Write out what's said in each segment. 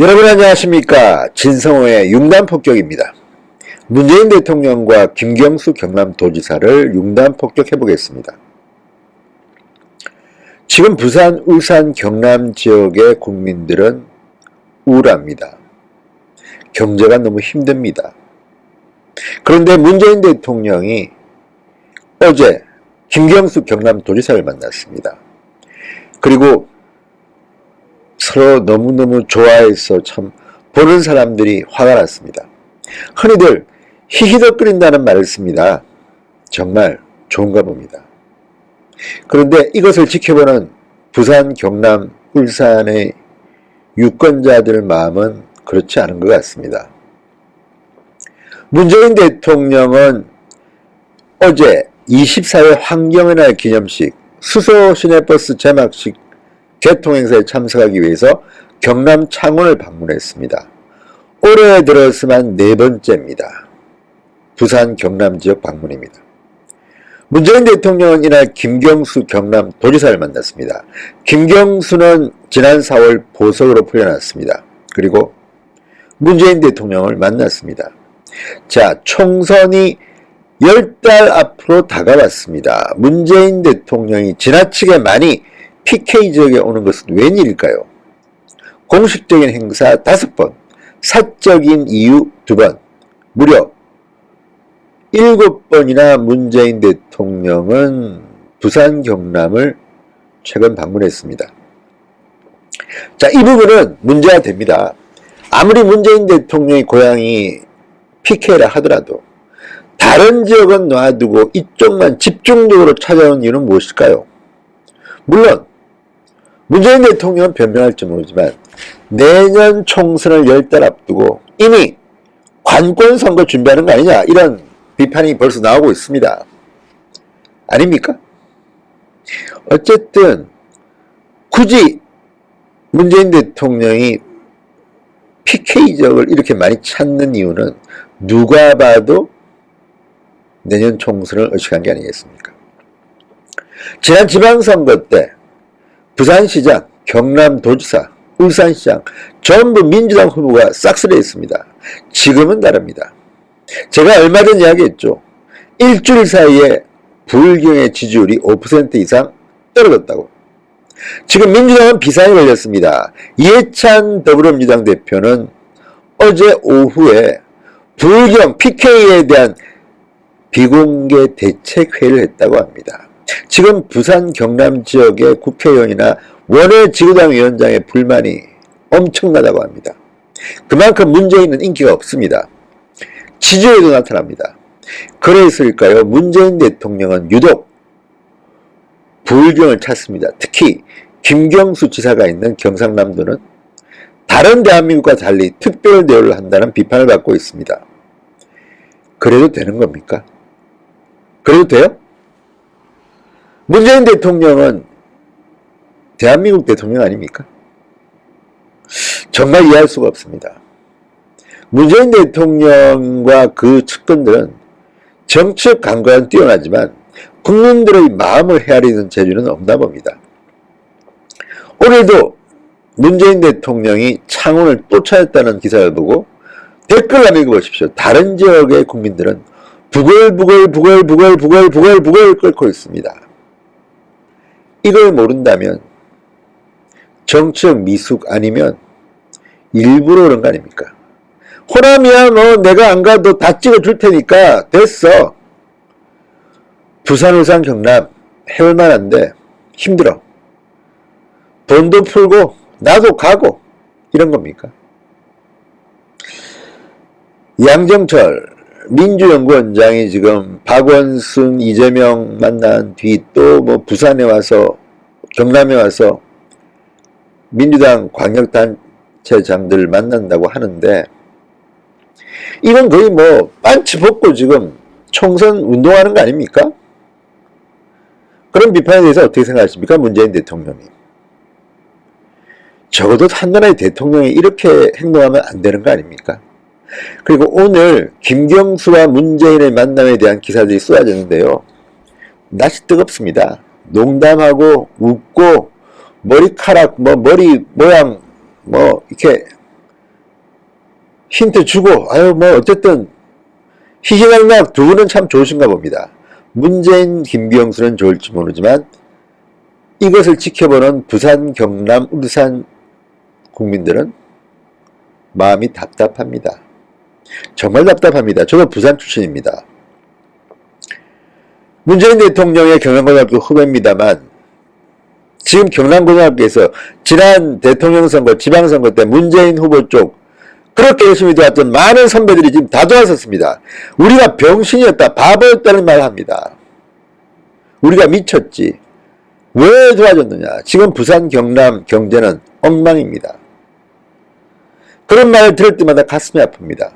여러분 안녕하십니까. 진성호의 융단폭격입니다. 문재인 대통령과 김경수 경남도지사를 융단폭격해 보겠습니다. 지금 부산, 울산, 경남 지역의 국민들은 우울합니다. 경제가 너무 힘듭니다. 그런데 문재인 대통령이 어제 김경수 경남도지사를 만났습니다. 그리고 서로 너무너무 좋아해서 참 보는 사람들이 화가 났습니다. 흔히들 히히덕거린다는 말을 씁니다. 정말 좋은가 봅니다. 그런데 이것을 지켜보는 부산, 경남, 울산의 유권자들 마음은 그렇지 않은 것 같습니다. 문재인 대통령은 어제 24회 환경의 날 기념식 수소 시내버스 개막식 개통행사에 참석하기 위해서 경남 창원을 방문했습니다. 올해 들어서만 4번째입니다. 부산, 경남 지역 방문입니다. 문재인 대통령은 이날 김경수 경남도지사를 만났습니다. 김경수는 지난 4월 보석으로 풀려났습니다. 그리고 문재인 대통령을 만났습니다. 자, 총선이 10달 앞으로 다가왔습니다. 문재인 대통령이 지나치게 많이 PK 지역에 오는 것은 웬일일까요? 공식적인 행사 5번, 사적인 이유 2번, 무려 7번이나 문재인 대통령은 부산, 경남을 최근 방문했습니다. 자, 이 부분은 문제가 됩니다. 아무리 문재인 대통령의 고향이 PK라 하더라도 다른 지역은 놔두고 이쪽만 집중적으로 찾아온 이유는 무엇일까요? 물론 문재인 대통령은 변명할지 모르지만 내년 총선을 10달 앞두고 이미 관권 선거 준비하는 거 아니냐, 이런 비판이 벌써 나오고 있습니다. 아닙니까? 어쨌든 굳이 문재인 대통령이 PK 지역을 이렇게 많이 찾는 이유는 누가 봐도 내년 총선을 의식한 게 아니겠습니까? 지난 지방선거 때 부산시장, 경남도지사, 울산시장 전부 민주당 후보가 싹쓸이했습니다. 지금은 다릅니다. 제가 얼마 전 이야기했죠. 일주일 사이에 부울경의 지지율이 5% 이상 떨어졌다고. 지금 민주당은 비상이 걸렸습니다. 이해찬 더불어민주당 대표는 어제 오후에 부울경 PK에 대한 비공개 대책회의를 했다고 합니다. 지금 부산, 경남 지역의 국회의원이나 원외 지구당 위원장의 불만이 엄청나다고 합니다. 그만큼 문재인은 인기가 없습니다. 지지율도 나타납니다. 그래서일까요? 문재인 대통령은 유독 부울경을 찾습니다. 특히 김경수 지사가 있는 경상남도는 다른 대한민국과 달리 특별 대우를 한다는 비판을 받고 있습니다. 그래도 되는 겁니까? 그래도 돼요? 문재인 대통령은 대한민국 대통령 아닙니까? 정말 이해할 수가 없습니다. 문재인 대통령과 그 측근들은 정치적 감각은 뛰어나지만 국민들의 마음을 헤아리는 재주는 없나 봅니다. 오늘도 문재인 대통령이 창원을 또 찾았다는 기사를 보고 댓글 한번 읽어보십시오. 다른 지역의 국민들은 부글부글 끓고 있습니다. 이걸 모른다면 정치적 미숙 아니면 일부러 그런 거 아닙니까? 호남이야, 너 내가 안 가도 다 찍어줄 테니까 됐어. 부산, 울산, 경남 해볼만한데 힘들어. 돈도 풀고 나도 가고 이런 겁니까? 양정철 민주연구원장이 지금 박원순, 이재명 만난 뒤 또 뭐 부산에 와서 경남에 와서 민주당 광역단체장들을 만난다고 하는데 이건 거의 뭐 반치 벗고 지금 총선 운동하는 거 아닙니까? 그런 비판에 대해서 어떻게 생각하십니까? 문재인 대통령이. 적어도 한 나라의 대통령이 이렇게 행동하면 안 되는 거 아닙니까? 그리고 오늘 김경수와 문재인의 만남에 대한 기사들이 쏟아졌는데요. 낯이 뜨겁습니다. 농담하고 웃고 머리카락, 머리 모양, 이렇게 힌트 주고, 아유, 뭐, 어쨌든, 희희낙낙 두 분은 참 좋으신가 봅니다. 문재인, 김경수는 좋을지 모르지만, 이것을 지켜보는 부산, 경남, 울산 국민들은 마음이 답답합니다. 정말 답답합니다. 저도 부산 출신입니다. 문재인 대통령의 경남고등학교 후배입니다만, 지금 경남고등학교에서 지난 대통령 선거, 지방선거 때 문재인 후보 쪽 그렇게 열심히 도왔던 많은 선배들이 지금 다 도왔었습니다. 우리가 병신이었다, 바보였다는 말을 합니다. 우리가 미쳤지. 왜 도와줬느냐. 지금 부산, 경남 경제는 엉망입니다. 그런 말을 들을 때마다 가슴이 아픕니다.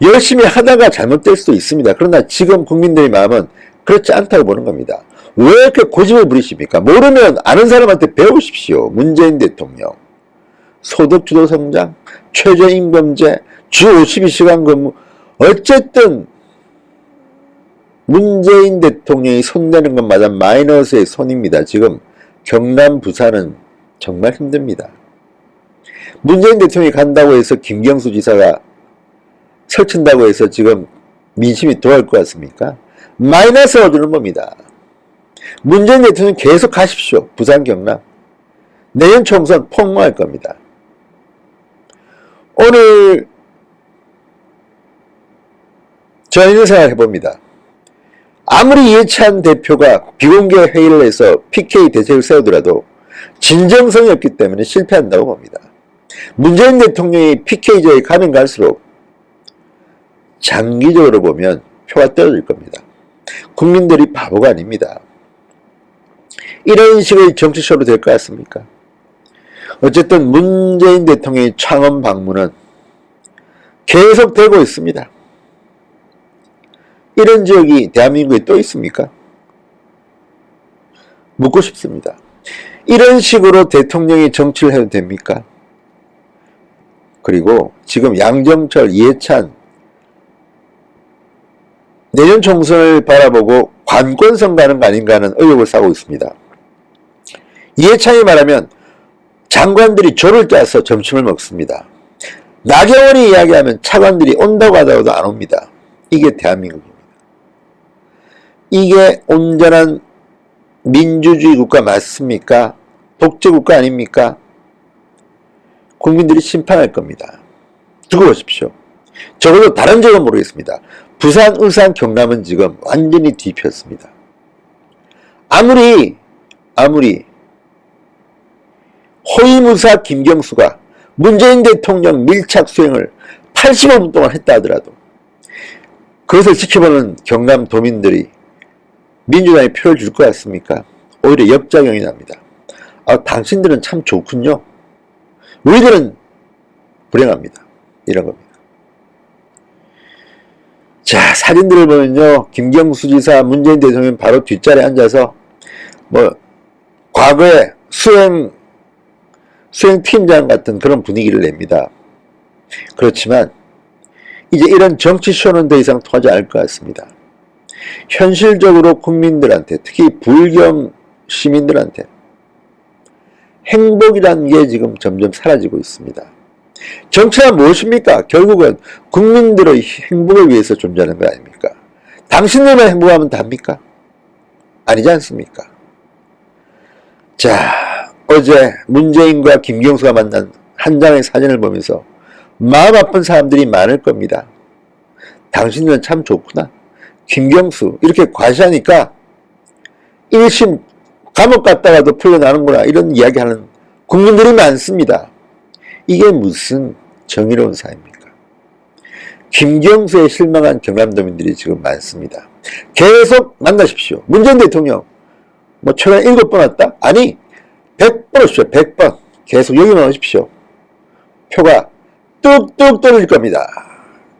열심히 하다가 잘못될 수도 있습니다. 그러나 지금 국민들의 마음은 그렇지 않다고 보는 겁니다. 왜 이렇게 고집을 부리십니까? 모르면 아는 사람한테 배우십시오. 문재인 대통령. 소득주도 성장, 최저임금제, 주 52시간 근무. 어쨌든 문재인 대통령이 손대는 것마다 마이너스의 손입니다. 지금 경남, 부산은 정말 힘듭니다. 문재인 대통령이 간다고 해서 김경수 지사가 설친다고 해서 지금 민심이 돌아올 것 같습니까? 마이너스가 주는 겁니다. 문재인 대통령 계속 가십시오. 부산, 경남. 내년 총선 폭로할 겁니다. 오늘 저희는 생각해봅니다. 아무리 이해찬 대표가 비공개 회의를 해서 PK 대책을 세우더라도 진정성이 없기 때문에 실패한다고 봅니다. 문재인 대통령이 PK제에 가면 갈수록 장기적으로 보면 표가 떨어질 겁니다. 국민들이 바보가 아닙니다. 이런 식의 정치쇼로 될 것 같습니까? 어쨌든 문재인 대통령의 창원 방문은 계속되고 있습니다. 이런 지역이 대한민국에 또 있습니까? 묻고 싶습니다. 이런 식으로 대통령이 정치를 해도 됩니까? 그리고 지금 양정철, 이해찬 내년 총선을 바라보고 관권성 가는 거 아닌가 하는 의혹을 사고 있습니다. 이해찬이 말하면 장관들이 조를 짜서 점심을 먹습니다. 나경원이 이야기하면 차관들이 온다고 하더라도 안 옵니다. 이게 대한민국입니다. 이게 온전한 민주주의 국가 맞습니까? 독재 국가 아닙니까? 국민들이 심판할 겁니다. 두고 보십시오. 적어도 다른 지역은 모르겠습니다. 부산, 울산, 경남은 지금 완전히 뒤폈습니다. 아무리 호위무사 김경수가 문재인 대통령 밀착 수행을 85분 동안 했다 하더라도 그것을 지켜보는 경남 도민들이 민주당에 표를 줄 것 같습니까? 오히려 역작용이 납니다. 당신들은 참 좋군요. 우리들은 불행합니다. 이런 겁니다. 자, 사진들을 보면요. 김경수 지사, 문재인 대통령 바로 뒷자리에 앉아서 과거에 수행팀장 같은 그런 분위기를 냅니다. 그렇지만 이제 이런 정치쇼는 더 이상 통하지 않을 것 같습니다. 현실적으로 국민들한테, 특히 불경 시민들한테 행복이라는 게 지금 점점 사라지고 있습니다. 정치가 무엇입니까? 결국은 국민들의 행복을 위해서 존재하는 거 아닙니까? 당신들만 행복하면 답니까? 아니지 않습니까? 자, 어제 문재인과 김경수가 만난 한 장의 사진을 보면서 마음 아픈 사람들이 많을 겁니다. 당신들은 참 좋구나. 김경수 이렇게 과시하니까 1심 감옥 갔다가도 풀려나는구나 이런 이야기하는 국민들이 많습니다. 이게 무슨 정의로운 사회입니까? 김경수에 실망한 경남도민들이 지금 많습니다. 계속 만나십시오. 문재인 대통령 최근에 7번 왔다? 아니 100번 오십시오. 100번 계속 여기만 오십시오. 표가 뚝뚝 떨어질 겁니다.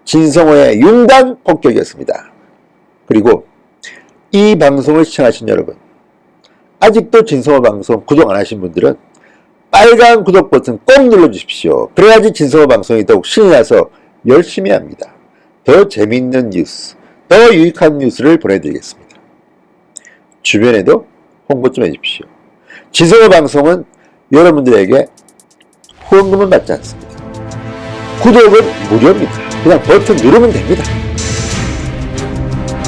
진성호의 융단 폭격이었습니다. 그리고 이 방송을 시청하신 여러분, 아직도 진성호 방송 구독 안 하신 분들은 빨간 구독 버튼 꼭 눌러주십시오. 그래야지 진성호 방송이 더욱 신이 나서 열심히 합니다. 더 재미있는 뉴스, 더 유익한 뉴스를 보내드리겠습니다. 주변에도 홍보 좀 해주십시오. 진성호 방송은 여러분들에게 후원금은 받지 않습니다. 구독은 무료입니다. 그냥 버튼 누르면 됩니다.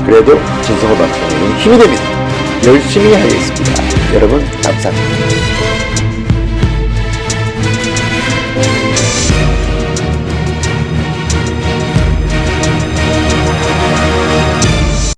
그래도 진성호 방송에는 힘이 됩니다. 열심히 하겠습니다. 여러분 감사합니다.